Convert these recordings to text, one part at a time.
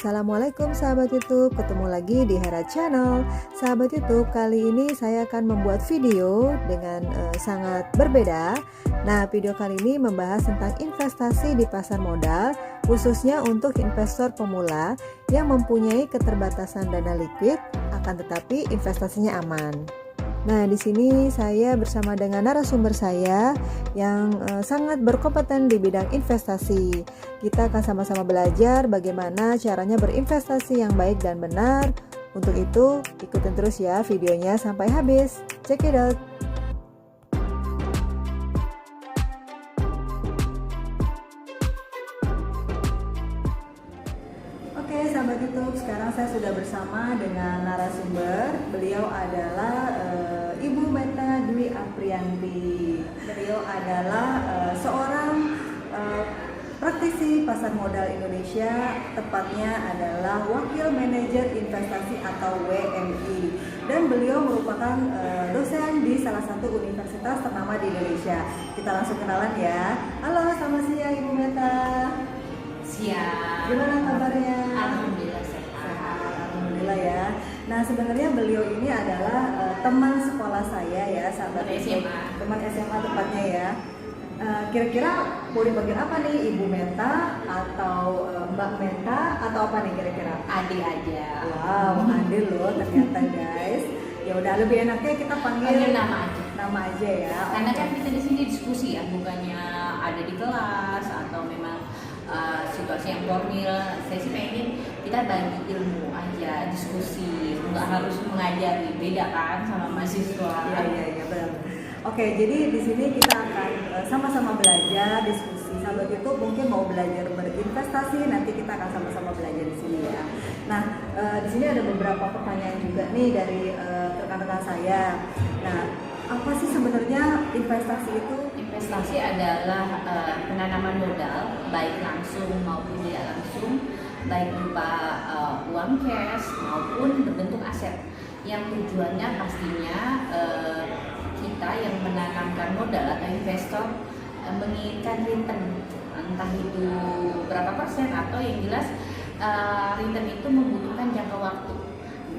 Assalamualaikum sahabat YouTube, ketemu lagi di Hera Channel. Sahabat YouTube, kali ini saya akan membuat video dengan sangat berbeda. Nah, video kali ini membahas tentang investasi di pasar modal, khususnya untuk investor pemula yang mempunyai keterbatasan dana likuid, akan tetapi investasinya aman. Nah, di sini saya bersama dengan narasumber saya yang sangat berkompeten di bidang investasi. Kita akan sama-sama belajar bagaimana caranya berinvestasi yang baik dan benar. Untuk itu, ikutin terus ya videonya sampai habis. Check it out. Oke, sahabat YouTube, sekarang saya sudah bersama dengan narasumber. Beliau adalah Ibu Meta Dwi Aprianti. Beliau adalah seorang praktisi pasar modal Indonesia, tepatnya adalah Wakil Manajer Investasi atau WMI. Dan beliau merupakan dosen di salah satu universitas ternama di Indonesia. Kita langsung kenalan ya. Halo, selamat siang Ibu Meta. Siap. Gimana kabarnya? Alhamdulillah sehat. Alhamdulillah ya. Nah, sebenarnya beliau ini adalah teman sekolah saya ya, sahabat SMA. Teman SMA tepatnya ya. Kira-kira mau dipanggil apa nih, Ibu Meta atau Mbak Meta atau apa nih kira-kira? Adil aja. Wow, adil loh ternyata guys. Ya udah, lebih enaknya kita panggil nama aja. Nama aja ya. Karena kan kita di sini diskusi ya, bukannya ada di kelas atau memang situasi yang formil. Saya sih pengen kita bagi ilmu aja, diskusi, nggak harus mengajari, beda kan sama mahasiswa. Iya benar. Oke, jadi di sini kita akan sama-sama belajar, diskusi. Sahabat YouTube mungkin mau belajar berinvestasi, nanti kita akan sama-sama belajar di sini ya. Nah, di sini ada beberapa pertanyaan juga nih dari rekan-rekan saya. Nah, apa sih sebenarnya investasi itu? Investasi adalah penanaman modal, baik langsung maupun tidak langsung, baik berupa uang cash maupun berbentuk aset. Yang tujuannya pastinya kita yang menanamkan modal atau investor menginginkan return, entah itu berapa persen atau yang jelas return itu membutuhkan jangka waktu.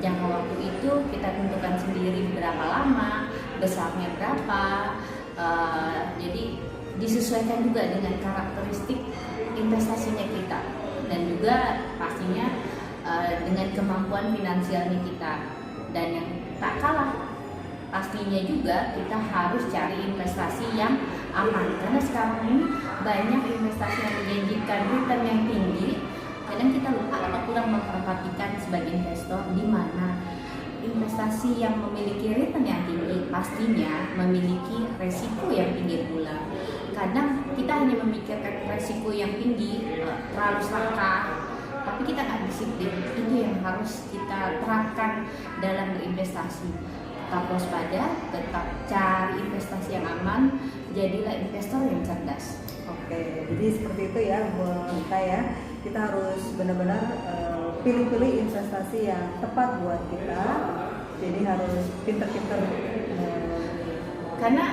Jangka waktu itu kita tentukan sendiri berapa lama, besarnya berapa. Jadi disesuaikan juga dengan karakteristik investasinya kita dan juga pastinya dengan kemampuan finansialnya kita. Dan yang tak kalah pastinya juga kita harus cari investasi yang aman, karena sekarang ini banyak investasi yang menjanjikan return yang tinggi. Kadang kita lupa atau kurang memperhatikan sebagai investor di mana investasi yang memiliki return yang tinggi pastinya memiliki resiko yang tinggi pula. Kadang kita hanya memikirkan resiko yang tinggi, terlalu serakah, tapi kita nggak disiplin. Itu yang harus kita terapkan dalam berinvestasi. Tetap waspada, tetap cari investasi yang aman, jadilah investor yang cerdas. Oke, jadi seperti itu ya Bu Meta ya. Kita harus benar-benar pilih-pilih investasi yang tepat buat kita. Jadi harus pinter-pinter. Karena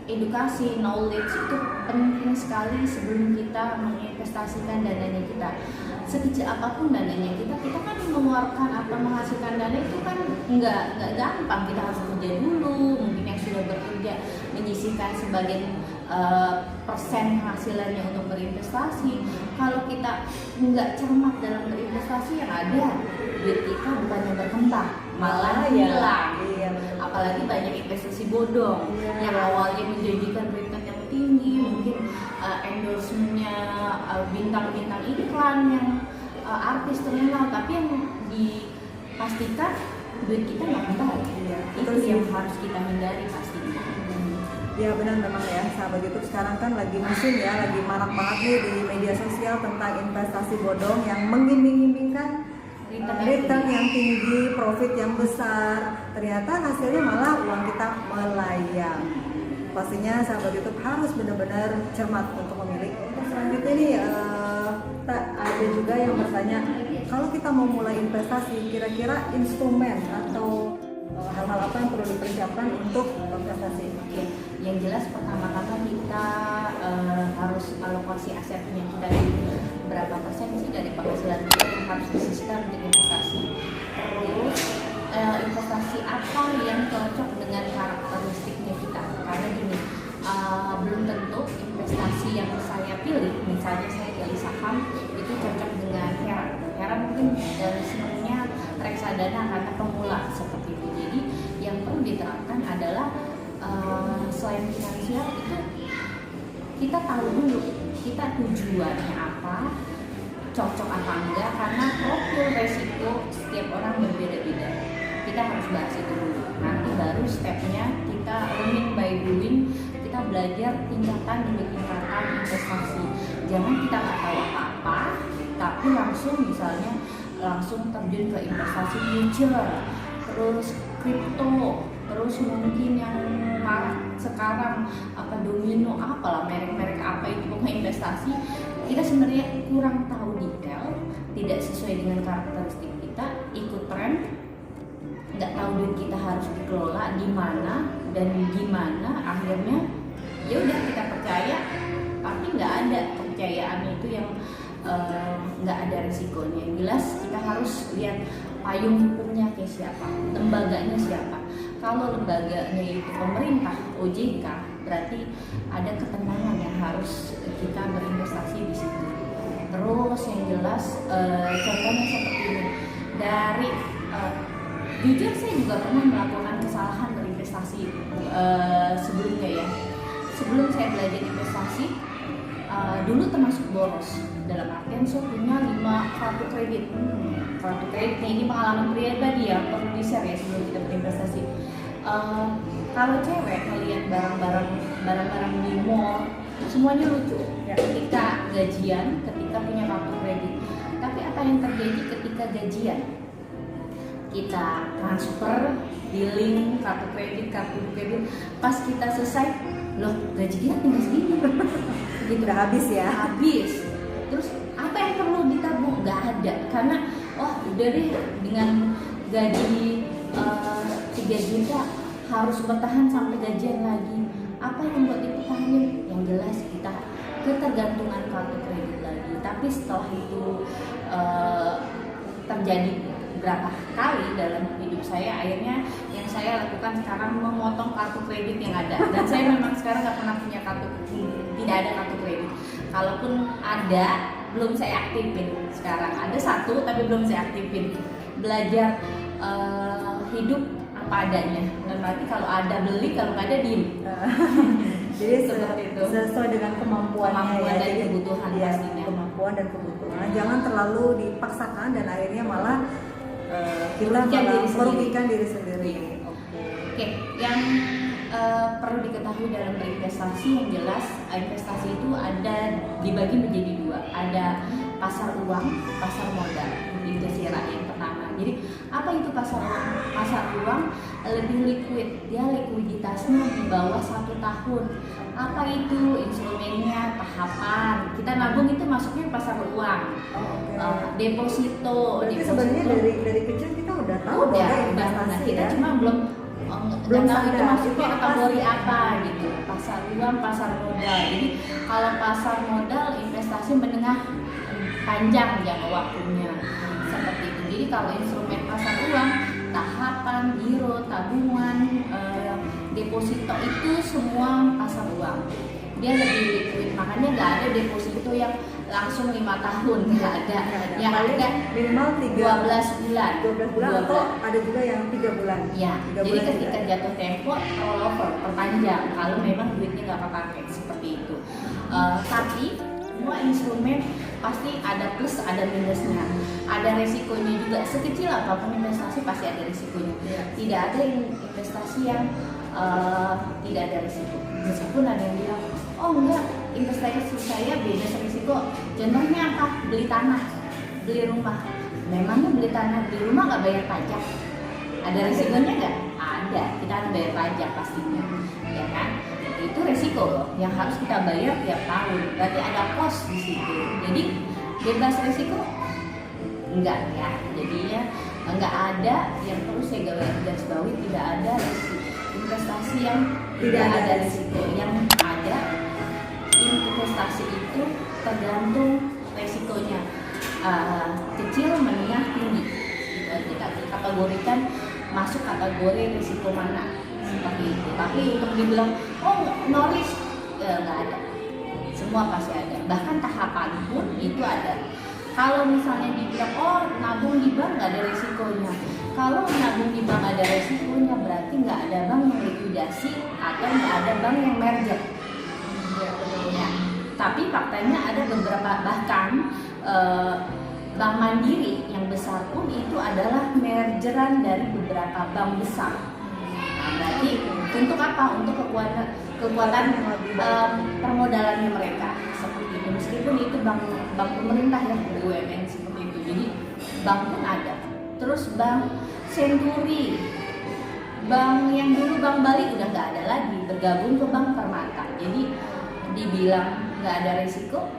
edukasi, knowledge itu penting sekali sebelum kita menginvestasikan dananya kita. Sekecil apapun dananya kita kan mengeluarkan atau menghasilkan dana itu kan nggak gampang. Kita harus kerja dulu, mungkin yang sudah bekerja menyisihkan sebagian persen hasilnya untuk berinvestasi. Kalau kita nggak cermat dalam berinvestasi, yang ada duit kita bukannya berkembang, malah hilang. Iya. Apalagi banyak investasi bodong yang awalnya menjanjikan return yang tinggi, mungkin endorsementnya bintang-bintang iklan yang artis terkenal, tapi yang dipastikan duit kita nggak kembali. Itu yang harus kita hindari pastinya. Ya benar memang ya, sahabat YouTube sekarang kan lagi musim ya, lagi marak banget nih di media sosial tentang investasi bodong yang mengiming-imingkan return yang tinggi, profit yang besar. Ternyata hasilnya malah uang kita melayang. Pastinya sahabat YouTube harus benar-benar cermat untuk memilih. Selanjutnya nih ada juga yang bertanya, kalau kita mau mulai investasi, kira-kira instrumen atau hal-hal apa yang perlu dipersiapkan untuk investasi? Yang jelas pertama-tama kita harus alokasi asetnya kita berapa persen sih dari penghasilan kita yang harus disisihkan untuk investasi. Terus investasi apa yang cocok dengan karakteristiknya kita, karena gini, belum tentu investasi yang saya pilih, misalnya saya pilih saham, itu cocok dengan Hera mungkin senangnya reksadana karena pemula seperti itu. Jadi yang perlu diterapkan adalah selain finansial itu kita tahu dulu kita tujuannya apa, cocok apa enggak, karena profil resiko setiap orang berbeda-beda. Kita harus bahas itu dulu. Nanti baru stepnya kita learning by doing, kita belajar tingkatan demi tingkatan investasi. Jangan kita nggak tahu apa-apa, tapi langsung terjun ke investasi future, terus kripto, terus mungkin yang marak sekarang apa domino, apalah merek-merek apa itu, pokoknya investasi kita sebenarnya kurang tahu detail, tidak sesuai dengan karakteristik kita, ikut tren, nggak tahu duit kita harus dikelola di mana dan gimana, akhirnya ya udah kita percaya tapi nggak ada kepercayaan itu yang nggak ada resikonya. Yang jelas kita harus lihat payung hukumnya kayak siapa, lembaganya siapa. Kalau lembaganya itu pemerintah, OJK, berarti ada ketenangan yang harus kita berinvestasi di situ. Terus yang jelas contohnya seperti ini, dari jujur saya juga pernah melakukan kesalahan berinvestasi sebelumnya ya. Sebelum saya belajar investasi, dulu termasuk boros, dalam artian saya punya 5 kartu kredit. Kartu kreditnya ini pengalaman pribadi ya, perlu di-share ya sebelum kita berinvestasi. Kalau cewek melihat barang-barang di mall, semuanya lucu ya, ketika gajian, ketika punya kartu kredit. Tapi apa yang terjadi ketika gajian? Kita transfer, billing, kartu kredit, pas kita selesai, loh gaji kita tinggal segini. Gitu udah habis ya. Habis. Terus apa yang perlu ditabung? Nggak ada, karena udah deh dengan gaji 3 juta harus bertahan sampai gajian lagi. Apa yang buat dipertahankan? Yang jelas kita ketergantungan kartu kredit lagi. Tapi setelah itu terjadi berapa kali dalam hidup saya, akhirnya yang saya lakukan sekarang memotong kartu kredit yang ada. Dan saya memang sekarang nggak pernah punya tidak ada kartu kredit. Kalaupun ada, belum saya aktifin. Sekarang ada 1 tapi belum saya aktifin. Belajar hidup apa adanya. Dan berarti kalau ada beli, kalau nggak ada diem. Jadi sesuai dengan kemampuannya ya, dan kebutuhan ya, pastinya. Kemampuan dan kebutuhan. Jangan terlalu dipaksakan dan akhirnya malah kita merugikan diri sendiri. Oke. Yang perlu diketahui dalam berinvestasi, yang jelas investasi itu ada dibagi menjadi 2. Ada pasar uang, pasar modal. Itu syarat yang pertama. Jadi apa itu pasar uang? Pasar uang lebih liquid, dia likuiditasnya di bawah 1 tahun. Apa itu instrumennya, tahapan? Kita nabung itu masuknya pasar uang. Deposito. Berarti sebenarnya dari kecil kita udah tahu investasi kita ya. Cuma belum tahu itu masuknya kategori apa gitu. Pasar uang, pasar modal. Jadi kalau pasar modal investasi menengah panjang jangka waktunya seperti itu. Jadi kalau instrumen pasar uang, tahapan, giro, tabungan, deposito itu semua pasar uang. Dia lebih liquid, makanya nggak ada deposito yang langsung 5 tahun, nggak ada. Yang ada minimal 12 bulan. 12 bulan atau ada juga yang 3 bulan. Ya, 3 jadi bulan ketika juga. jatuh tempo rollover, perpanjang kalau memang duitnya nggak kepakai seperti itu. Tapi semua instrumen pasti ada plus ada minusnya, ada resikonya juga. Sekecil apapun investasi pasti ada resikonya. Tidak ada investasi yang tidak ada resiko. Meskipun ada yang bilang, oh enggak, investasi saya bebas risiko. Contohnya apa? Beli tanah, beli rumah. Memangnya beli tanah, beli rumah nggak bayar pajak? Ada resikonya nggak? Ada, kita harus bayar pajak pastinya, ya kan? Itu resiko loh, yang harus kita bayar tiap tahun. Berarti ada cost di situ. Jadi bebas resiko? Enggak ya. Jadinya enggak ada, yang perlu saya garis bawahi, tidak ada investasi yang tidak ada risiko. Yang ada investasi itu tergantung resikonya kecil, menengah, tinggi. Gitu. Kita kategorikan masuk kategori risiko mana seperti itu. Tapi untuk dibilang no risk, nggak ada. Semua pasti ada. Bahkan tahapan pun itu ada. Kalau misalnya dibilang nabung di bank nggak ada risikonya. Kalau nabung di bank ada risikonya, berarti nggak ada bank yang likuidasi atau nggak ada bank yang merger. Ya. Tapi faktanya ada beberapa, bahkan Bank Mandiri yang besar pun itu adalah mergeran dari beberapa bank besar. Nah, berarti untuk apa? Untuk kekuatan permodalannya mereka seperti itu. Meskipun itu bank pemerintah ya, BUMN seperti itu. Jadi bank pun ada. Terus Bank Senturi, bank yang dulu Bank Bali udah nggak ada lagi, bergabung ke Bank Permata. Jadi dibilang nggak ada risiko,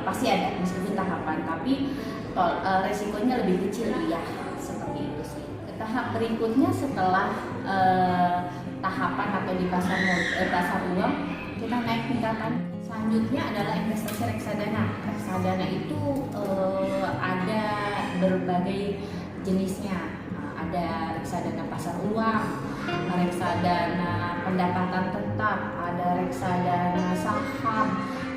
pasti ada meskipun tahapan, tapi resikonya lebih kecil, iya, seperti itu sih. Tahap berikutnya setelah tahapan atau di pasar uang, kita naik tingkatan. Selanjutnya adalah investasi reksadana. Reksadana itu ada berbagai jenisnya. Ada reksadana pasar uang, reksadana pendapatan tetap, ada reksadana saham,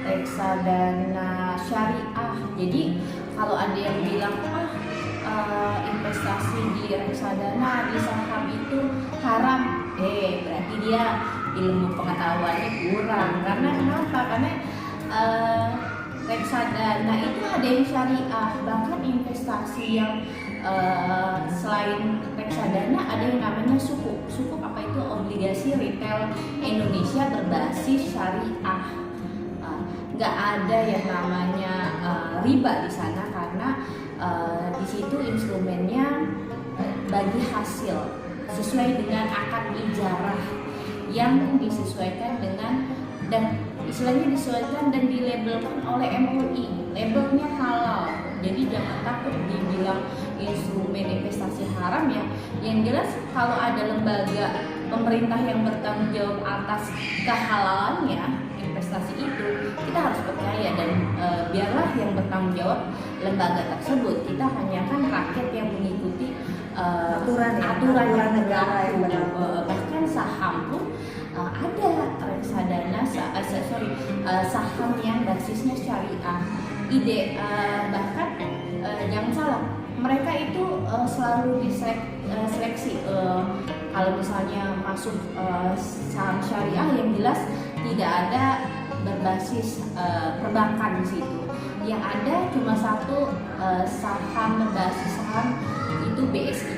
reksadana syariah. Jadi kalau ada yang bilang investasi di reksadana, di saham itu haram, berarti dia ilmu pengetahuannya kurang. Karena kenapa? Karena reksadana itu ada yang syariah, bahkan investasi yang selain reksadana ada yang namanya sukuk. Sukuk apa itu? Obligasi retail Indonesia berbasis syariah. Nggak ada yang namanya riba di sana, karena di situ instrumennya bagi hasil sesuai dengan akad ijarah yang disesuaikan dengan, dan istilahnya disesuaikan dan dilabelkan oleh MUI, labelnya halal. Jadi jangan takut dibilang instrumen investasi haram ya. Yang jelas kalau ada lembaga pemerintah yang bertanggung jawab atas kehalalannya investasi itu, kita harus percaya, dan biarlah yang bertanggung jawab lembaga tersebut. Kita hanya kan rakyat yang mengikuti aturan yang berlaku. Bahkan saham pun ada reksadana saham yang basisnya syariah. Bahkan jangan salah, mereka itu selalu diseleksi. Kalau misalnya masuk saham syariah, yang jelas tidak ada berbasis perbankan di situ. Yang ada cuma satu saham berbasis saham, itu BSI,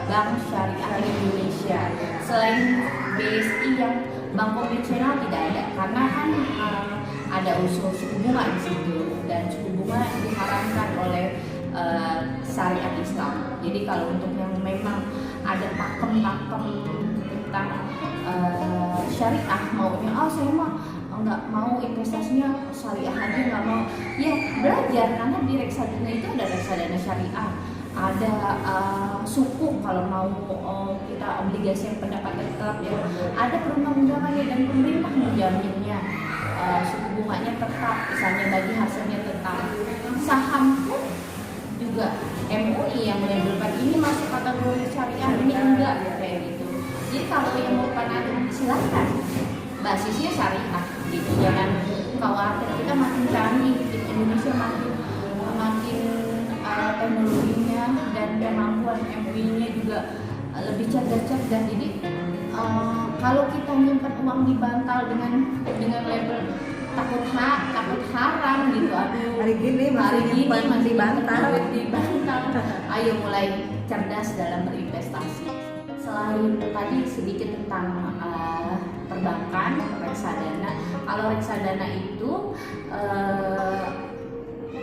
Bank Syariah Indonesia. Selain BSI yang bank konvensional tidak ada, karena kan ada unsur suku bunga di situ, dan suku bunga diharamkan oleh syariat Islam. Jadi kalau untuk yang memang ada pakem-pakem tentang syariah, maunya saya mah nggak mau investasinya syariah aja, nggak mau, ya belajar, karena di reksadana itu ada reksadana syariah, ada suku kalau mau kita obligasi yang pendapatan tetap ya, ada perundang-undangannya dan pemerintah menjaminnya, suku bunganya tetap, misalnya bagi hasilnya tetap. Saham pun juga MUI yang melabelkan ini masuk kategori syariah, ini enggak, kayak gitu. Jadi kalau yang mau fanatik silakan, basisnya syariah gitu. Jangan khawatir, kita makin canggih, Indonesia makin teknologinya dan kemampuan MUI-nya juga lebih cerdas. Jadi kalau kita nyimpan uang di bantal dengan label takut haram gitu, aduh hari gini masih di bantal. Ayo mulai cerdas dalam berinvestasi. Selain tadi sedikit tentang perbankan, reksadana. Kalau reksadana itu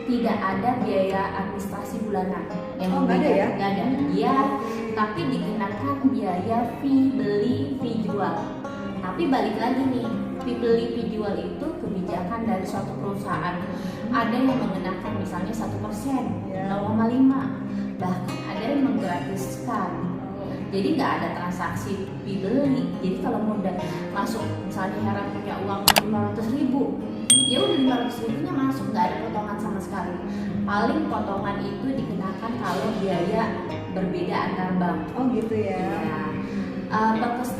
tidak ada biaya administrasi bulanan. Yang nggak ada ya? Nggak ada. Dia tapi dikenakan biaya fee beli, fee jual. Tapi balik lagi nih, fee beli, fee jual itu kebijakan dari suatu perusahaan. Ada yang mengenakan misalnya 1%, 0,5, bahkan ada yang menggratiskan. Jadi nggak ada transaksi fee beli. Jadi kalau mau masuk, misalnya Hera punya uang 500.000, ya udah 500.000-nya masuk, nggak ada potongan sama sekali. Paling potongan itu dikenakan kalau biaya berbeda antar bank. Oh gitu ya. Ya.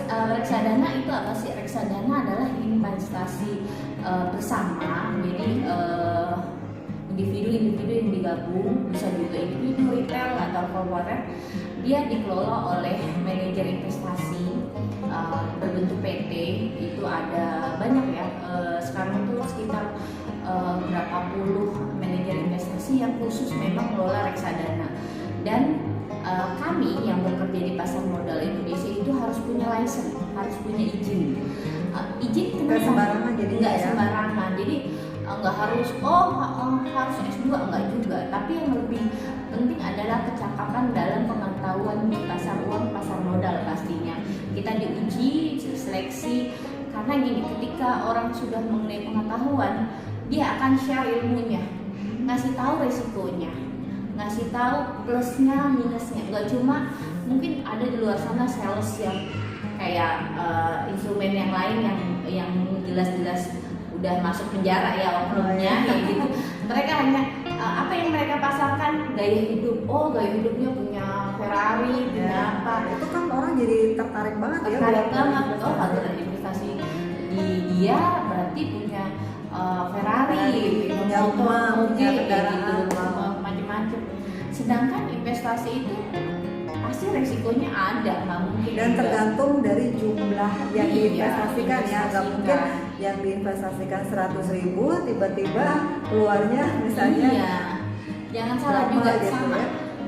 Reksadana itu apa sih? Reksadana adalah investasi bersama, jadi individu-individu yang digabung, bisa juga individu, retail atau corporate. Dia dikelola oleh manajer investasi berbentuk PT. Itu ada banyak ya, sekarang itu sekitar berapa puluh manajer investasi yang khusus memang mengelola reksadana. Dan kami yang bekerja di pasar modal Indonesia itu harus punya license, harus punya izin. Izin Nggak sembarangan jadinya nggak ya. sembarangan. Jadi nggak harus harus S2, nggak juga. Tapi yang lebih penting adalah kecakapan dalam pengetahuan di pasar uang, pasar modal pastinya. Kita diuji, seleksi, karena gini, ketika orang sudah mengenai pengetahuan, dia akan share ilmunya, ngasih tahu resikonya, ngasih tahu plusnya, minusnya. Nggak cuma mungkin ada di luar sana sales yang kayak instrumen yang lain yang jelas-jelas udah masuk penjara ya oknumnya kayak gitu. Mereka hanya apa yang mereka pasarkan, gaya hidup. Oh, gaya hidupnya punya Ferrari, punya apa. Itu kan orang jadi tertarik banget ya. Tertarik banget. Oh, kalau ada investasi di dia berarti punya Ferrari, punya motor, rumah, punya mobil, kayak kendaraan, gitu, macam-macam. Sedangkan investasi itu pasti resikonya ada, nggak mungkin. Dan juga. tergantung dari jumlah yang Iya, diinvestasikan ya, nggak mungkin investasikan. yang diinvestasikan 100.000 tiba-tiba keluarnya misalnya. Iya, jangan salah berapa juga gitu sama. ya.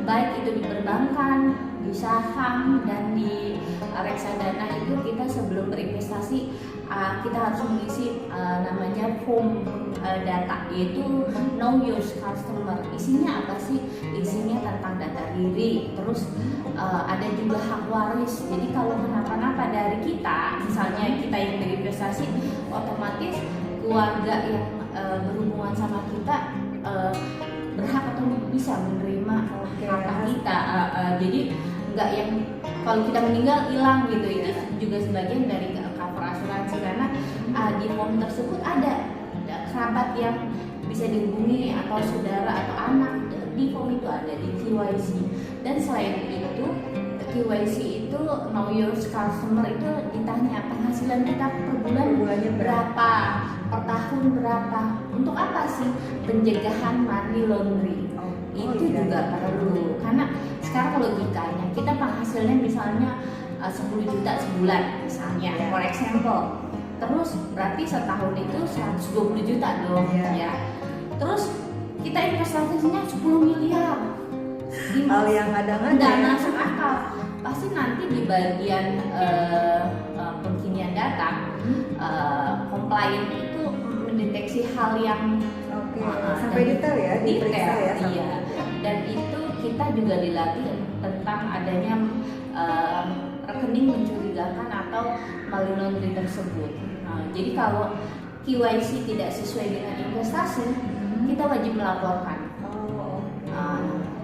Baik itu di perbankan, di saham, dan di reksadana itu kita sebelum berinvestasi kita harus mengisi namanya form data, yaitu know your customer. Isinya apa sih? Isinya tentang data diri, terus ada juga hak waris. Jadi kalau kenapa-napa dari kita, misalnya kita yang berinvestasi, otomatis keluarga yang berhubungan sama kita berhak atau bisa menerima harta kita. Jadi nggak yang kalau kita meninggal hilang gitu. Itu juga sebagian dari cover asuransi, karena di form tersebut ada kerabat yang bisa dihubungi atau saudara atau anak. Di form itu ada di KYC. Dan selain itu KYC itu know your customer, itu ditanya penghasilan kita per bulannya berapa, per tahun berapa, untuk apa sih? Pencegahan money laundering. Itu juga perlu, karena sekarang logikanya kita penghasilannya misalnya 10 juta sebulan misalnya, for example, terus berarti setahun itu 120 juta dong ya. Terus kita investasinya 10 miliar, hal yang kadang-kadang nggak masuk akal. Pasti nanti di bagian pengkinian data compliant itu mendeteksi hal yang sampai detail ya, diperiksa ya. Iya. Dan itu kita juga dilatih tentang adanya rekening mencurigakan atau money laundering tersebut. Jadi kalau KYC tidak sesuai dengan investasi, kita wajib melaporkan.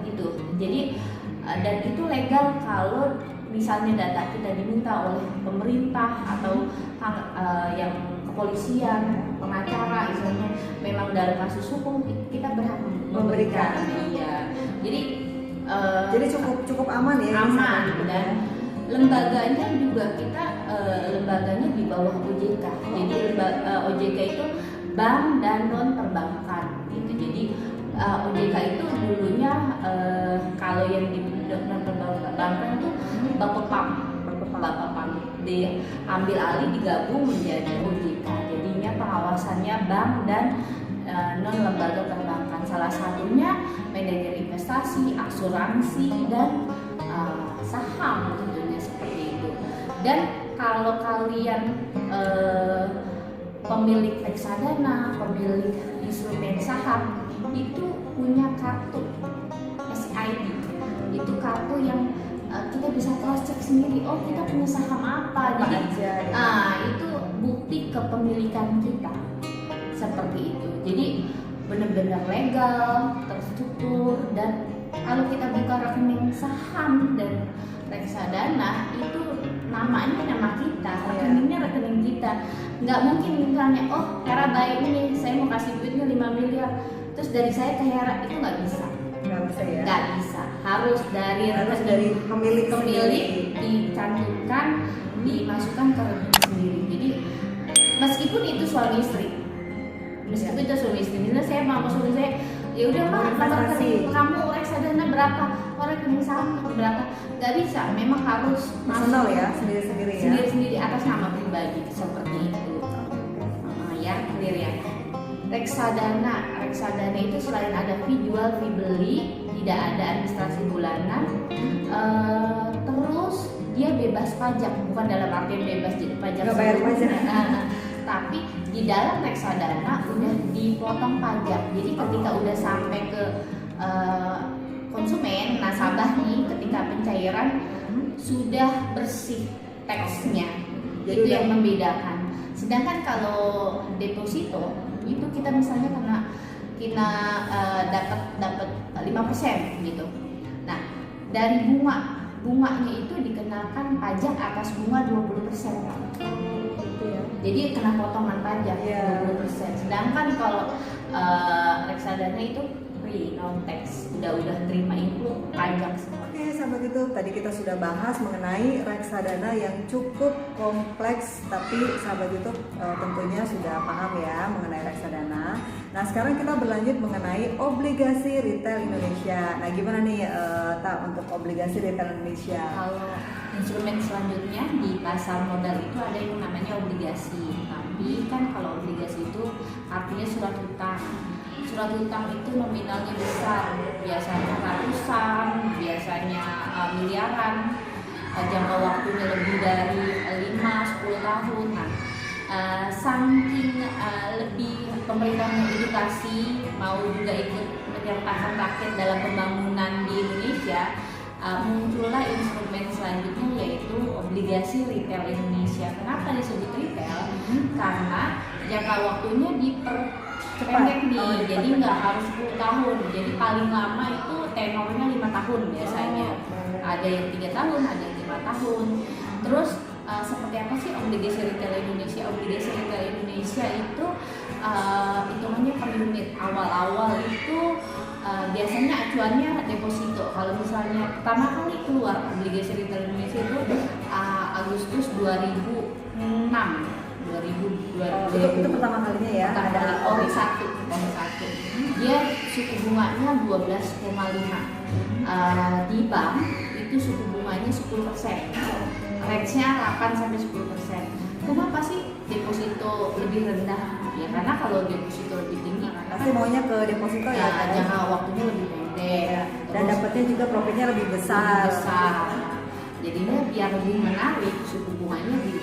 Itu. Jadi dan itu legal kalau misalnya data kita diminta oleh pemerintah atau yang kepolisian, pengacara, misalnya memang dalam kasus hukum kita berhak memberikan. Iya. Jadi cukup aman ya. Aman. Dan lembaganya juga kita lembaganya di bawah OJK. Jadi OJK itu bank dan non perbankan gitu. Jadi OJK itu dulunya kalau yang di non perbankan itu Bapepam diambil alih, digabung menjadi OJK. Jadinya pengawasannya bank dan non lembaga perbankan. Salah satunya manajer investasi, asuransi, dan saham tentunya seperti itu. Dan kalau kalian pemilik reksadana, pemilik instrumen saham itu punya kartu SID, itu kartu yang kita bisa cross check sendiri. Oh, kita punya saham apa? Jadi itu bukti kepemilikan kita seperti itu. Jadi benar-benar legal, terstruktur. Dan kalau kita buka rekening saham dan reksadana itu namanya nama kita, rekeningnya rekening kita. Nggak mungkin misalnya, oh Hera baik nih, saya mau kasih duitnya 5 miliar, terus dari saya ke Hera, itu nggak bisa. Nggak bisa ya? Nggak bisa, harus dari pemilik dicantumkan, dimasukkan ke rekening sendiri. Jadi meskipun itu suami istri, misalnya saya mau suami saya, ya udah mah nomor rekening kamu reksadana berapa, rekening saham berapa, nggak bisa, memang harus personal ya, sendiri atas nama pribadi seperti itu. Ya clear ya. Reksadana itu selain ada fee jual, fee beli, tidak ada administrasi bulanan, terus dia bebas pajak, bukan dalam artian bebas jadi pajak seluruhnya, tapi di dalam reksadana udah dipotong pajak. Jadi ketika udah sampai ke konsumen, nasabah nih, ketika pencairan sudah bersih teksnya, itu yang membedakan. Sedangkan kalau deposito itu kita misalnya kena dapat 5% gitu. Nah, dari bunganya itu dikenakan pajak atas bunga 20%. Jadi kena potongan pajak 20%. Sedangkan kalau reksadana itu free, non tax, udah terima include pajak semua. Oke, sahabat YouTube, tadi kita sudah bahas mengenai reksadana yang cukup kompleks, tapi sahabat YouTube tentunya sudah paham ya mengenai reksadana. Nah, sekarang kita berlanjut mengenai obligasi retail Indonesia. Nah, gimana nih untuk obligasi retail Indonesia? Kalau instrumen selanjutnya di pasar modal itu ada yang namanya obligasi. Tapi kan kalau obligasi itu artinya surat utang. Surat utang itu nominalnya besar, biasanya ratusan, biasanya miliaran, jangka waktunya lebih dari 5-10 tahun. Nah, saking lebih pemerintah mengedukasi, mau juga ikut menyertakan rakyat dalam pembangunan di Indonesia, muncullah instrumen selanjutnya yaitu obligasi retail Indonesia. Kenapa disebut retail? Karena jangka waktunya pendek nih, jadi nggak harus 10 tahun, jadi paling lama itu tenornya 5 tahun biasanya. Ada yang 3 tahun, ada yang 5 tahun. Terus seperti apa sih obligasi retail Indonesia? Obligasi retail Indonesia itu hitungannya per unit. Awal-awal itu biasanya acuannya deposito. Kalau misalnya pertama kali keluar obligasi retail Indonesia itu Agustus 2006. Itu pertama kalinya ya, ada ORI 1. Dia suku bunganya 12,5. Di bank itu suku bunganya 10%. Rate-nya 8-10%. Kenapa sih deposito lebih rendah? Ya karena kalau deposito lebih tinggi pasti maunya ke deposito ya, jangka waktunya lebih pendek, dan dapatnya juga profitnya lebih besar. Jadinya biar lebih menarik, suku bunganya lebih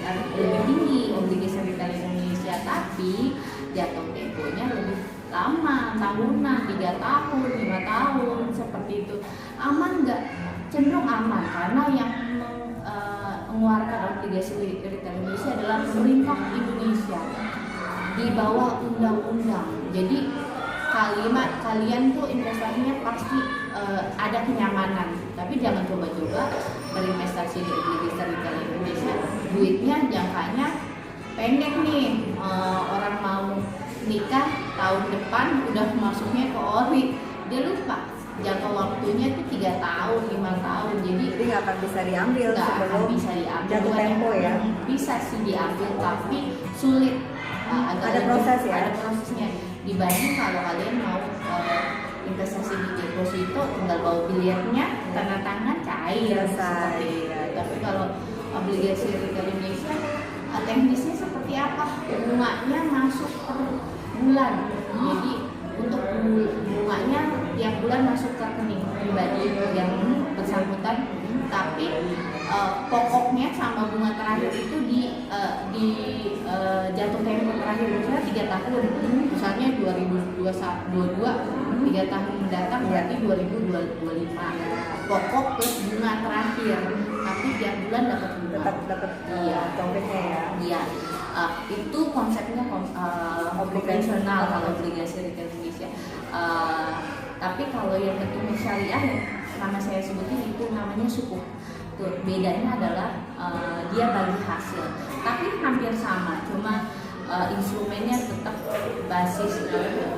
tinggi obligasi retail Indonesia, tapi jatuh temponya lebih lama, tahunan, 3 tahun, 5 tahun, seperti itu. Aman nggak? Cenderung aman, karena yang mengeluarkan obligasi retail Indonesia adalah pemerintah Indonesia di bawah undang-undang. Jadi kalian tuh investasinya pasti ada kenyamanan, tapi jangan coba-coba berinvestasi di obligasi retail Indonesia, duitnya jangkanya pendek nih. Orang mau nikah tahun depan udah masuknya ke ORI, dia lupa jangka waktunya itu 3 tahun, 5 tahun, jadi nggak akan bisa diambil sebelum jatuh tempo ya. Bisa sih diambil, tapi sulit. Ada proses ya? Ada prosesnya. Dibanding kalau kalian mau investasi di deposito, tinggal bawa bilirnya, tanda tangan, cair. Tapi kalau obligasi retail Indonesia, teknisnya seperti apa? Bunganya masuk per bulan. Jadi untuk bunganya tiap bulan masuk ke rekening pribadi yang bersangkutan, tapi pokoknya sama bunga terakhir itu di jatuh tempo terakhir, misalnya 3 tahun, misalnya 2022, 3 tahun mendatang berarti 2025, pokok plus bunga terakhir, tapi tiap bulan dapat bunga. Dapat profitnya ya. Iya. Itu konsepnya konvensional kalau obligasi retail Indonesia. Tapi kalau yang bentuknya syariah, nama saya sebutin itu namanya sukuk. Bedanya adalah dia bagi hasil, tapi hampir sama, cuma instrumennya tetap basis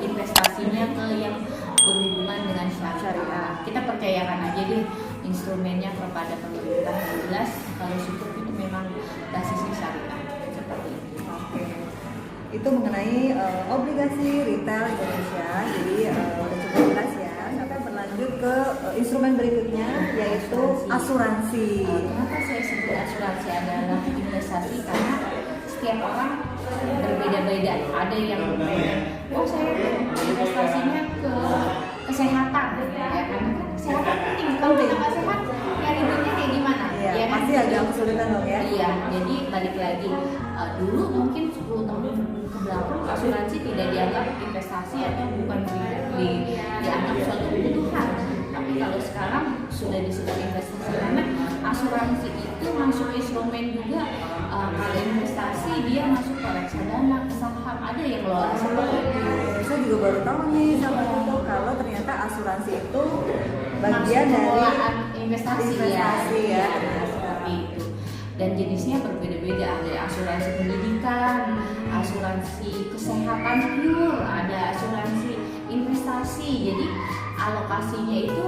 investasinya ke yang berhubungan dengan syariah. Kita percayakan aja deh instrumennya kepada pemerintah yang jelas, kalau sukuk itu memang basisnya syariah seperti itu. Oke. Itu mengenai obligasi retail Indonesia. Jadi udah cukup jelas ya. Sampai berlanjut ke instrumen berikutnya yaitu asuransi. Kenapa saya sebut asuransi adalah investasi? Karena setiap orang berbeda-beda. Ada yang pengen, oh saya investasinya ke kesehatan, ya kan? Kesehatan penting. Kalau kita nggak sehat, nyari duitnya kayak gimana? Iya, Ya, pasti kan? agak kesulitan dong ya. Iya, jadi balik lagi dulu mungkin 10 tahun ke belakang asuransi tidak dianggap investasi atau bukan dianggap suatu kebutuhan. Tapi kalau sekarang sudah disebut investasi karena asuransi itu masuk instrumen juga. Kalau investasi dia masuk ke reksadana, ke saham, ada yang lolos seperti itu. Saya juga baru tahu nih sama itu kalau ternyata asuransi itu bagian Masuk dari pengelolaan investasi ya. Seperti itu. Dan jenisnya berbeda-beda, ada asuransi pendidikan, asuransi kesehatan pure, ada asuransi investasi. Jadi alokasinya itu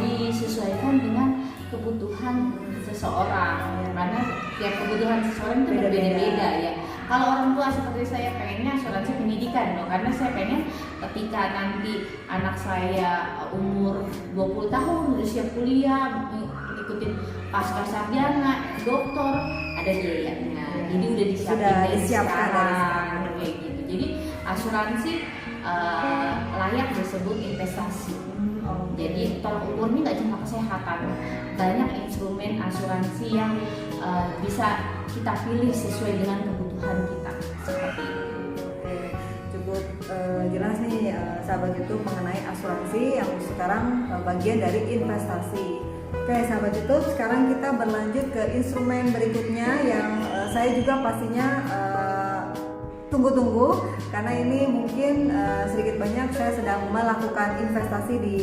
disesuaikan dengan kebutuhan seseorang, karena tiap kebutuhan seseorang itu berbeda-beda ya. Kalau orang tua seperti saya pengennya asuransi pendidikan dong, karena saya pengen ketika nanti anak saya umur 20 tahun udah siap kuliah, ikutin pasca sarjana, doktor, ada biayanya. Jadi udah disiapkan dari sekarang kayak gitu. Jadi asuransi layak disebut investasi. Jadi tolak ukurnya nggak cuma kesehatan, banyak instrumen asuransi yang bisa kita pilih sesuai dengan kebutuhan kita seperti itu. Cukup jelas nih sahabat YouTube mengenai asuransi yang sekarang bagian dari investasi. Oke sahabat YouTube, sekarang kita berlanjut ke instrumen berikutnya yang saya juga pastinya tunggu-tunggu, karena ini mungkin sedikit banyak saya sedang melakukan investasi di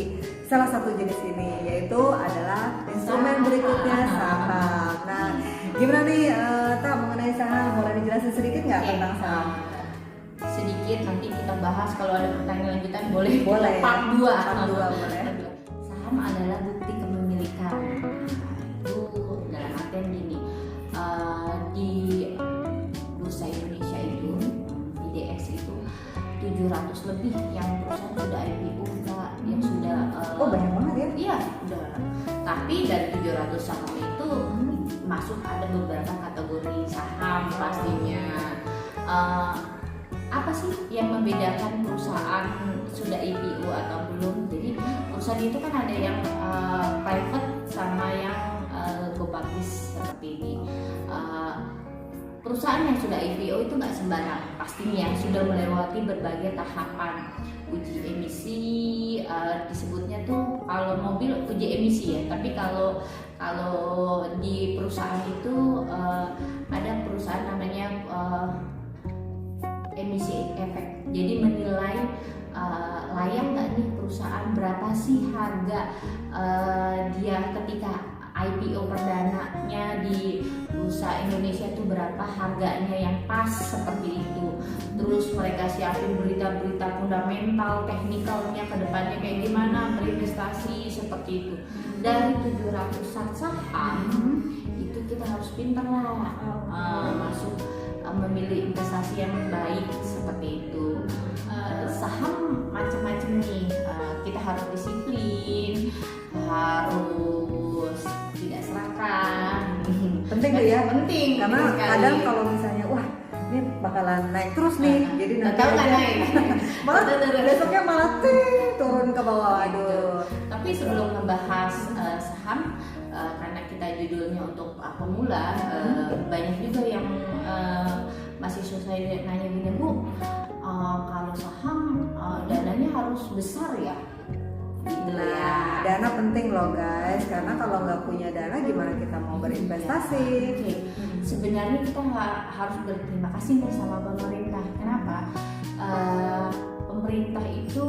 salah satu jenis ini, yaitu adalah instrumen berikutnya saham. Nah, gimana nih Tak mengenai saham, boleh dijelasin sedikit nggak tentang saham? Sedikit, nanti kita bahas, kalau ada pertanyaan lanjutan boleh part 2 boleh. Saham adalah bukti kepemilikan. Itu dalam artian gini, di Bursa Indonesia itu IDX itu 700 lebih yang perusahaan sudah IPO, yang sudah banyak banget ya? Iya, udah. Tapi dari 700 saham itu masuk ada beberapa kategori saham pastinya. Apa sih yang membedakan perusahaan sudah IPO atau belum? Jadi perusahaan itu kan ada yang private sama yang go public seperti ini. Perusahaan yang sudah IPO itu nggak sembarang, pastinya sudah melewati berbagai tahapan uji emisi, disebutnya tuh kalau mobil uji emisi ya, tapi kalau di perusahaan itu ada perusahaan namanya emisi efek, jadi menilai layak nggak nih perusahaan, berapa sih harga dia ketika IPO perdananya di Bursa Indonesia itu, berapa harganya yang pas seperti itu. Terus mereka siapin berita-berita fundamental, teknikalnya ke depannya kayak gimana, berinvestasi seperti itu. Dari 700 saham itu kita harus pintar lah masuk memilih investasi yang baik seperti itu. Saham macam-macam nih, kita harus disiplin, harus tidak serakah. Penting tuh ya, penting karena kadang kalau misalnya wah ini bakalan naik terus nih, jadi nanti nggak naik, malah besoknya malah turun ke bawah. Aduh. Tapi sebelum membahas saham, karena kita judulnya untuk pemula, banyak juga yang masih susah nanya gini, Bu, kalau saham dananya harus besar ya? Nah, dana penting loh guys, karena kalau nggak punya dana gimana kita mau berinvestasi? Sebenarnya kita harus berterima kasih nih sama pemerintah. Kenapa? Pemerintah itu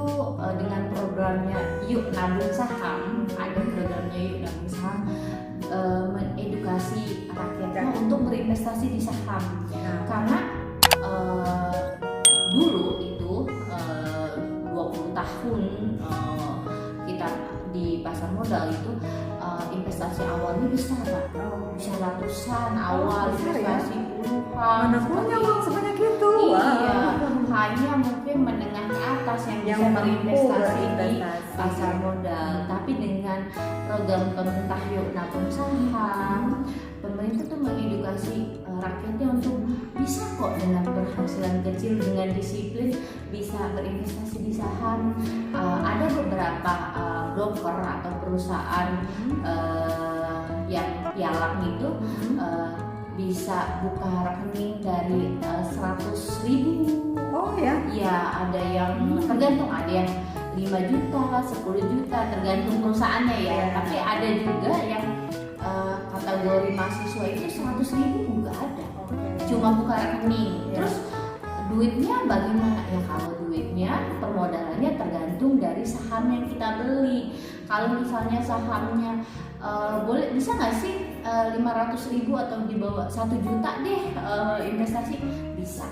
dengan programnya Yuk Nabung Saham, ada programnya Yuk Nabung Saham, mengedukasi rakyatnya berinvestasi di saham. Karena dulu itu 20 tahun kita di pasar modal itu investasi awalnya besar, Pak. Bisa ratusan awal, investasi puluhan. Mana punya uang sebanyak itu? Iya, hanya mungkin menengah ke atas yang bisa berinvestasi di pasar modal. Tapi dengan program pemerintah Yuk Nabung Saham, pemerintah tuh mengedukasi rakyatnya untuk bisa kok dengan penghasilan kecil, dengan disiplin bisa berinvestasi di saham. Ada beberapa broker atau perusahaan yang pialang itu bisa buka rekening dari 100.000. Oh ya? Iya, ada yang tergantung, ada yang 5 juta, 10 juta tergantung perusahaannya ya. Tapi ada juga yang kategori mahasiswa itu 100.000 juga ada. Cuma buka rekening. Terus duitnya bagaimana? Ya kalau duitnya permodalannya tergantung dari saham yang kita beli. Kalau misalnya sahamnya boleh bisa nggak sih 500.000 atau di bawah 1 juta deh investasi? Bisa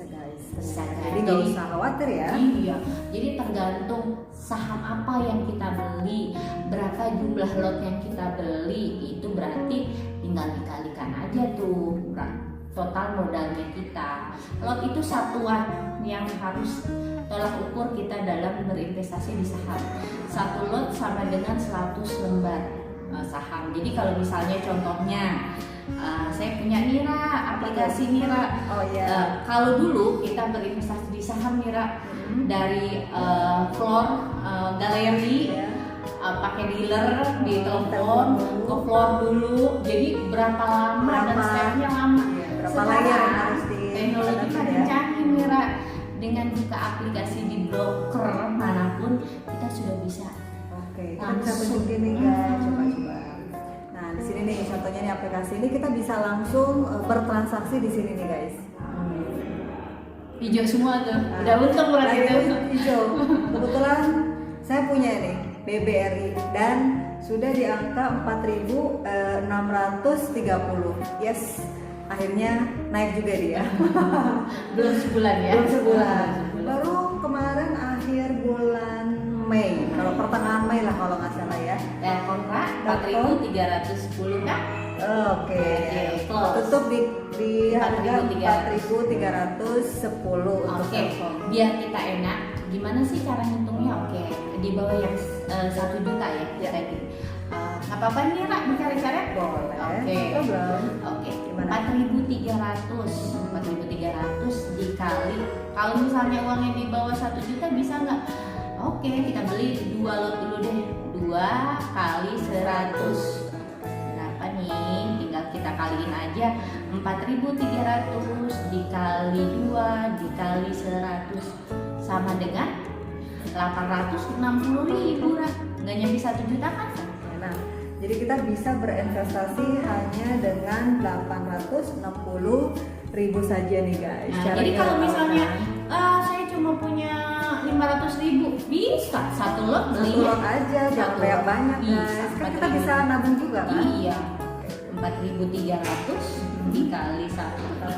guys. Bisa kan? Jadi nggak usah khawatir ya. Iya, jadi tergantung saham apa yang kita beli, berapa jumlah lot yang kita beli, itu berarti tinggal dikalikan aja tuh total modalnya kita. Lot itu satuan yang harus tolak ukur kita dalam berinvestasi di saham. Satu lot sama dengan 100 lembar saham. Jadi kalau misalnya contohnya saya punya Nira, aplikasi Nira. Oh iya. Kalau dulu kita berinvestasi di saham Nira dari floor galeri, pakai dealer di telepon ke floor dulu. Jadi berapa lama dan stepnya lama. Berapa layer yang harus di teknologi makin canggih Nira. Dengan buka aplikasi di broker manapun kita sudah bisa. Oke, kita bisa tunjukin nih guys, coba. Nah di sini nih contohnya nih aplikasi ini kita bisa langsung bertransaksi di sini nih guys. Hijau semua tuh, udah untung berarti itu. Hijau. Kebetulan saya punya nih BBRI dan sudah di angka 4.630. Yes. Akhirnya naik juga dia. Belum sebulan ya? Belum sebulan. Baru kemarin akhir bulan Mei, kalau pertengahan Mei lah kalau nggak salah ya. Dan kontrak 4.310 kan? Oke. Tutup di harga 4.310 untuk telepon. Biar kita enak, gimana sih cara ngitungnya? Oke, di bawah yang 1 juta ya tadi. Nggak apa-apa nih Ra, dicari-cari? Boleh. Oke. 4.300 dikali. Kalau misalnya uangnya di bawah 1 juta bisa nggak? Oke, kita beli 2 lot dulu deh. 2 kali 100. Berapa nih? Tinggal kita kaliin aja. 4.300 dikali 2 dikali 100 sama dengan 860.000 Ra. Nggak nyampe 1 juta kan? Nah, jadi kita bisa berinvestasi hanya dengan 860.000 saja nih guys. Nah, jadi kalau misalnya saya cuma punya 500.000, bisa satu lot beli. Satu lot aja, jangan banyak guys. Kan kita bisa nabung juga kan? Iya. 4.300 dikali 100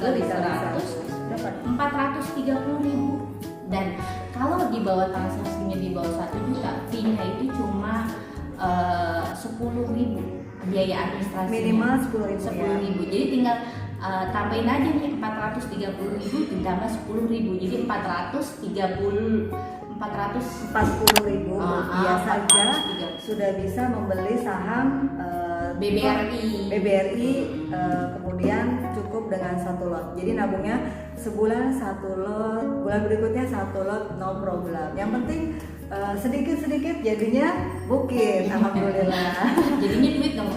430.000. Dan kalau di bawah transaksinya di bawah 1 juta, fee-nya itu cuma 10.000 biaya administrasi minimal 10.000 jadi tinggal tambahin aja nih 430.000 ditambah 10.000 jadi 440.000 rupiah saja sudah bisa membeli saham BBRI kemudian cukup dengan 1 lot. Jadi nabungnya sebulan 1 lot, bulan berikutnya 1 lot, no problem. Yang penting sedikit-sedikit jadinya bukit, alhamdulillah. Jadinya duit dong.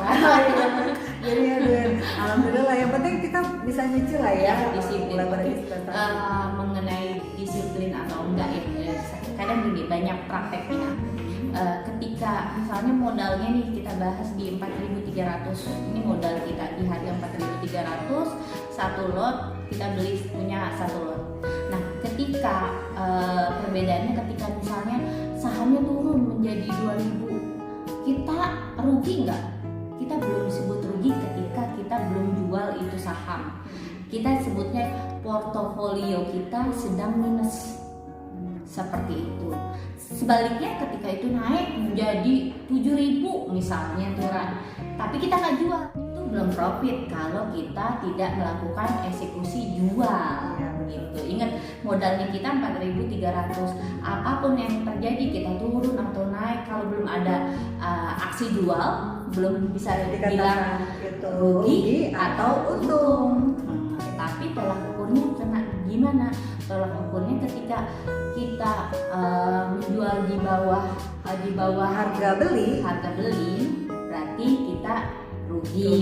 Jadinya duit, alhamdulillah. Yang penting kita bisa nyicil lah ya. Disiplin. Mengenai disiplin atau enggak ya, kadang gini banyak prakteknya. Ketika misalnya modalnya nih kita bahas di 4.300, ini modal kita di harga 4.300, 1 lot kita beli punya 1 lot. Nah ketika perbedaannya ketika misalnya sahamnya turun menjadi 2.000, kita rugi nggak? Kita belum disebut rugi ketika kita belum jual saham. Kita sebutnya portofolio kita sedang minus, seperti itu. Sebaliknya ketika itu naik menjadi 7.000 misalnya turan, tapi kita nggak jual, itu belum profit kalau kita tidak melakukan eksekusi jual. Gitu. Ingat, modalnya kita 4.300. Apapun yang terjadi, kita turun atau naik, kalau belum ada aksi jual, belum bisa dibilang rugi atau untung. Tapi tolak ukurnya kena gimana? Tolak ukurnya ketika kita menjual di bawah harga beli, berarti kita rugi.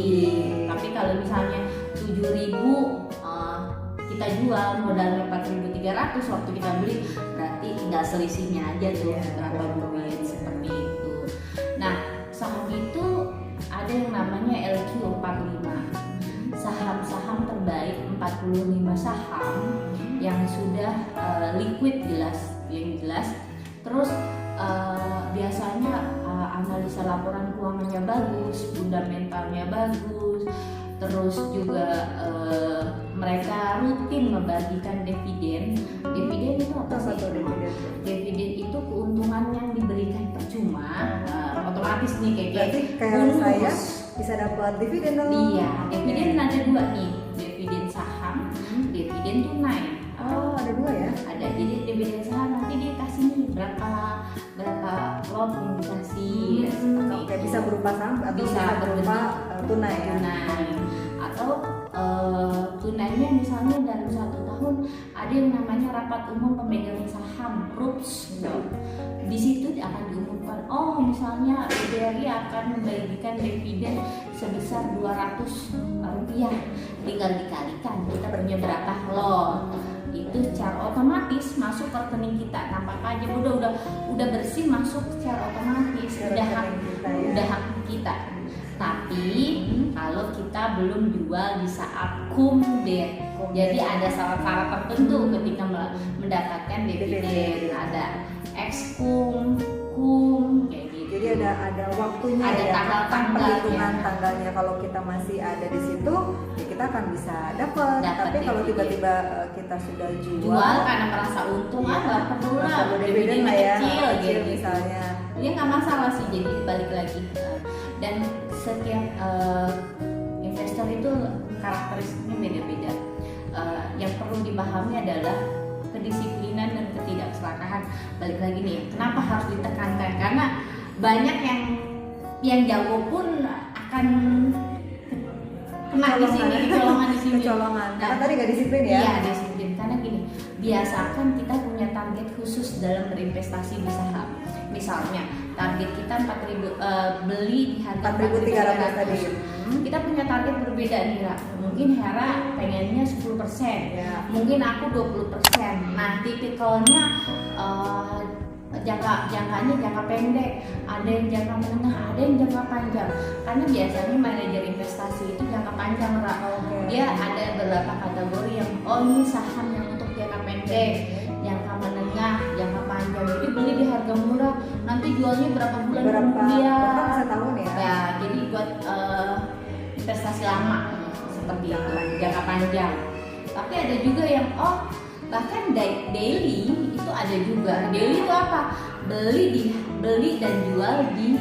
Tapi kalau misalnya 7.000 kita jual, modalnya 4.300, waktu kita beli, berarti tinggal selisihnya aja tuh berapa duit, seperti itu. Nah, saham itu ada yang namanya LQ45, saham-saham terbaik 45 saham yang sudah liquid yang jelas. Terus biasanya analisa laporan keuangannya bagus, fundamentalnya bagus. Terus juga mereka rutin membagikan dividen. Dividen itu apa sih? Dividen itu keuntungan yang diberikan percuma, otomatis nih kayak saya bisa dapat dividen dong. Iya, dividen ada dua nih, dividen saham, dividen tunai. Oh, ada dua ya? Ada. Jadi dividen saham nanti dia kasih nih berapa lot yang dikasih. Oke, bisa berupa saham atau bisa berupa tunai. Atau tunainya misalnya dalam 1 tahun ada yang namanya rapat umum pemegang saham (RUPS). Di situ akan diumumkan, oh misalnya BRI akan membagikan dividen sebesar 200 rupiah, tinggal dikalikan kita punya berapa lot, itu secara otomatis masuk ke rekening kita tanpa pajak, udah bersih, masuk secara otomatis, udah hak kita. Tapi kalau kita belum jual di saat kumdet, jadi ada syarat-syarat tertentu ketika mendapatkan dividen, ada ex-kum, kayak gitu. Jadi ada waktunya, ada tanggalnya. Kalau kita masih ada di situ, ya kita akan bisa dapat. Tapi kalau tiba-tiba kita sudah jual karena merasa untung, nggak perlu lah, dividen kecil gitu misalnya. Ya nggak masalah sih, jadi balik lagi. Dan setiap investor itu karakteristiknya beda-beda. Yang perlu dipahami adalah kedisiplinan dan ketidakserakahan. Balik lagi nih, kenapa harus ditekankan? Karena banyak yang jago pun akan kena di sini, kecolongan. Karena tadi nggak disiplin ya? Iya, disiplin. Karena gini, biasakan kita punya target khusus dalam berinvestasi di saham. Misalnya target kita 4.000, beli di harga 4.300 tadi. Kita punya target berbeda nih, Ra. Mungkin Hera pengennya 10%, ya. Mungkin aku 20%. Nah, tipikalnya jangka pendek, ada yang jangka menengah, ada yang jangka panjang. Karena biasanya manajer investasi itu jangka panjang, Ra. Dia ada beberapa kategori yang ini saham yang untuk jangka pendek, jangka menengah, jangka panjang. Jadi beli di harga murah, nanti jualnya berapa bulan kemudian. Bisa tahun ya. Ya, jadi buat investasi lama seperti itu, jangka panjang. Tapi ada juga yang bahkan daily itu ada juga. Daily itu apa? Beli dan jual di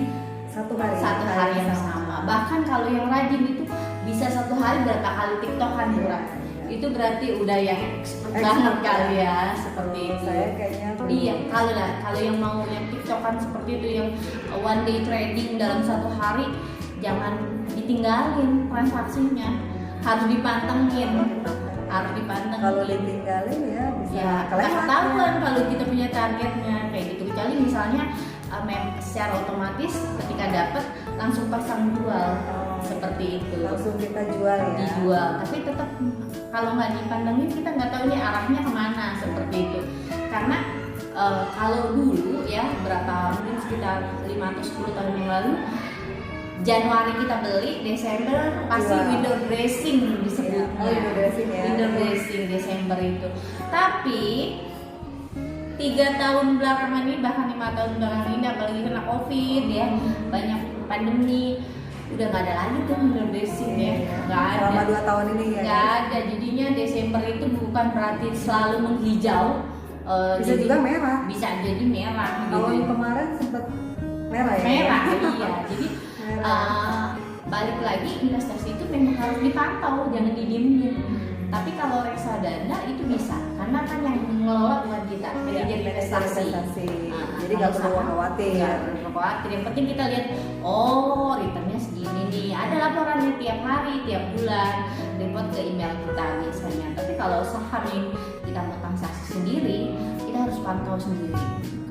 satu hari yang sama. Bahkan kalau yang rajin itu bisa satu hari berapa kali tiktokan murah. Itu berarti udah yang expert banget kali ya, seperti itu. Saya kayaknya iya, kalau yang mau yang tiktokan seperti itu, yang one day trading dalam satu hari, jangan ditinggalin transaksinya, harus dipantengin. Kalau ditinggalin ya bisa ketahuan kalau kita punya targetnya kayak gitu. Kecuali misalnya secara otomatis ketika dapat langsung pasang jual, seperti itu. Langsung kita jual ya. Dijual, tapi tetap kalau nggak dipantengin kita nggak tahu ini arahnya kemana, seperti itu. Karena kalau dulu ya mungkin sekitar 5 atau 10 tahun yang lalu, Januari kita beli, Desember pasti window dressing disebutnya. Window dressing ya. Window dressing Desember itu. Tapi 3 tahun belakangan ini, bahkan 5 tahun belakangan ini, apalagi kena COVID ya, banyak pandemi, udah nggak ada lagi tuh window dressing ya. Nggak ada. selama 2 tahun ini ya. Nggak ada, jadinya Desember itu bukan berarti selalu menghijau. Bisa juga merah. Bisa jadi merah. Tahun gitu. kemarin sempat merah ya. Merah, iya. Jadi Merah. balik lagi investasi itu memang harus dipantau, jangan didiemin. Tapi kalau reksadana itu bisa, karena kan yang mengelola bukan kita, manajer investasi. Jadi nggak perlu khawatir. Nggak perlu khawatir. Yang penting kita lihat, oh returnnya segini nih. Ada laporannya tiap hari, tiap bulan, report ke email kita biasanya. Tapi kalau saham yang kita mau transaksi sendiri, kita harus pantau sendiri,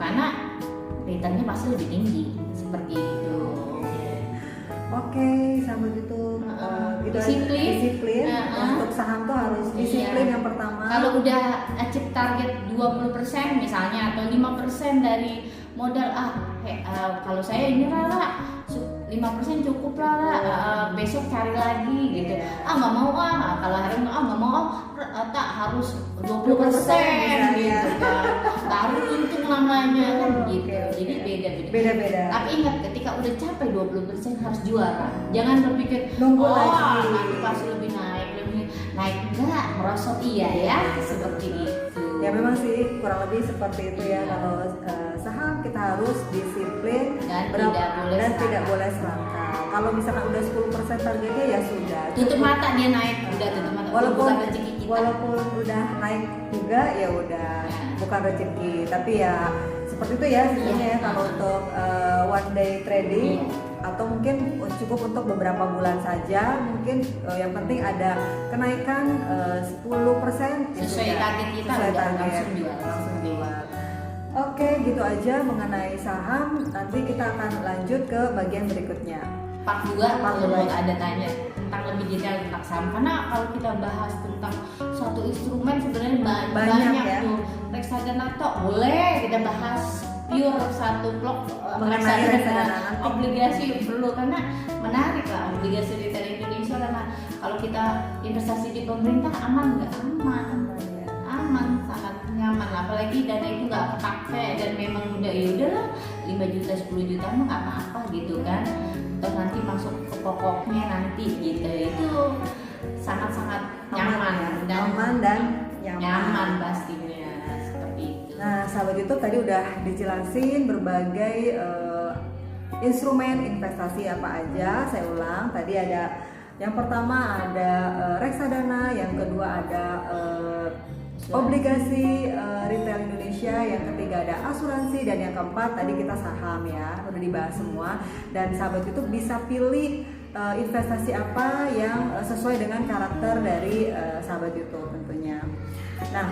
karena returnnya pasti lebih tinggi seperti itu. Oke, sahabat YouTube, gitu aja. Disiplin. Untuk saham tuh harus disiplin yang pertama. Kalau udah achieve target 20% misalnya atau 5% dari modal, kalau saya ini lah 5% cukup lah, besok cari lagi gitu. Nggak mau kalau hari ini nggak mau tak harus 20% gitu kan. Baru untung namanya kan gitu. Jadi beda-beda. Tapi ingat, ketika udah capai 20% harus juara. Jangan berpikir nunggu lagi. Nanti pasti lebih naik enggak, merosot ya seperti itu. Ya memang sih kurang lebih seperti itu ya. Kalau saham kita harus disiplin dan tidak boleh selangkah. Kalau misalkan udah 10% targetnya ya sudah. Tutup mata dia naik, udah tutup mata. Walaupun rezeki kita. Walaupun udah naik juga ya udah bukan rezeki. Tapi ya seperti itu ya sistemnya ya. Kalau untuk one day trading atau mungkin cukup untuk beberapa bulan saja, mungkin yang penting ada kenaikan 10% sesuai target kita, langsung jual. Oke, gitu aja mengenai saham. Nanti kita akan lanjut ke bagian berikutnya. Part 2 kalau ada tanya tentang lebih detail tentang saham, karena kalau kita bahas tentang suatu instrumen sebenarnya banyak ya. Tuh. Reksadana tok boleh kita bahas pure satu blok mengenai reksadana, obligasi perlu, karena menarik lah obligasi retail Indonesia. Karena kalau kita investasi di pemerintah aman nggak? Aman, sangat nyaman. Apalagi dana itu nggak kepake dan memang udah ya udahlah 5 juta 10 juta mah nggak apa-apa gitu kan. Terus nanti masuk ke pokoknya nanti gitu, itu sangat-sangat nyaman dan nyaman pastinya seperti itu. Nah, sahabat YouTube tadi udah dijelasin berbagai instrumen investasi apa aja. Saya ulang, tadi ada yang pertama ada reksadana, yang kedua ada obligasi retail Indonesia, yang ketiga ada asuransi, dan yang keempat tadi kita saham ya, udah dibahas semua. Dan sahabat YouTube bisa pilih investasi apa yang sesuai dengan karakter dari sahabat YouTube tentunya. Nah,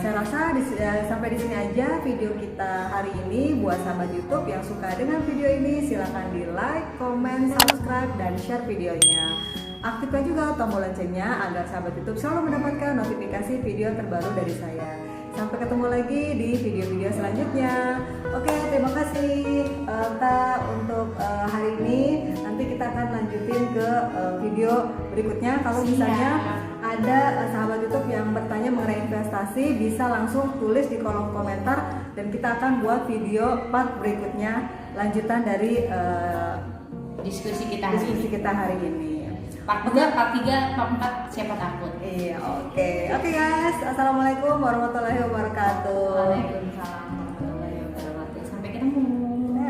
saya rasa sampai di sini aja video kita hari ini. Buat sahabat YouTube yang suka dengan video ini, silahkan di like, comment, subscribe, dan share videonya. Aktifkan juga tombol loncengnya agar sahabat YouTube selalu mendapatkan notifikasi video terbaru dari saya. Sampai ketemu lagi di video-video selanjutnya. Oke, terima kasih Kak untuk hari ini. Nanti kita akan lanjutin ke video berikutnya. Kalau misalnya ada sahabat YouTube yang bertanya mengenai investasi, bisa langsung tulis di kolom komentar dan kita akan buat video part berikutnya lanjutan dari diskusi kita hari ini. Part 2, part 3, part 4 siapa takut. Iya, oke guys. Assalamualaikum warahmatullahi wabarakatuh. Waalaikumsalam.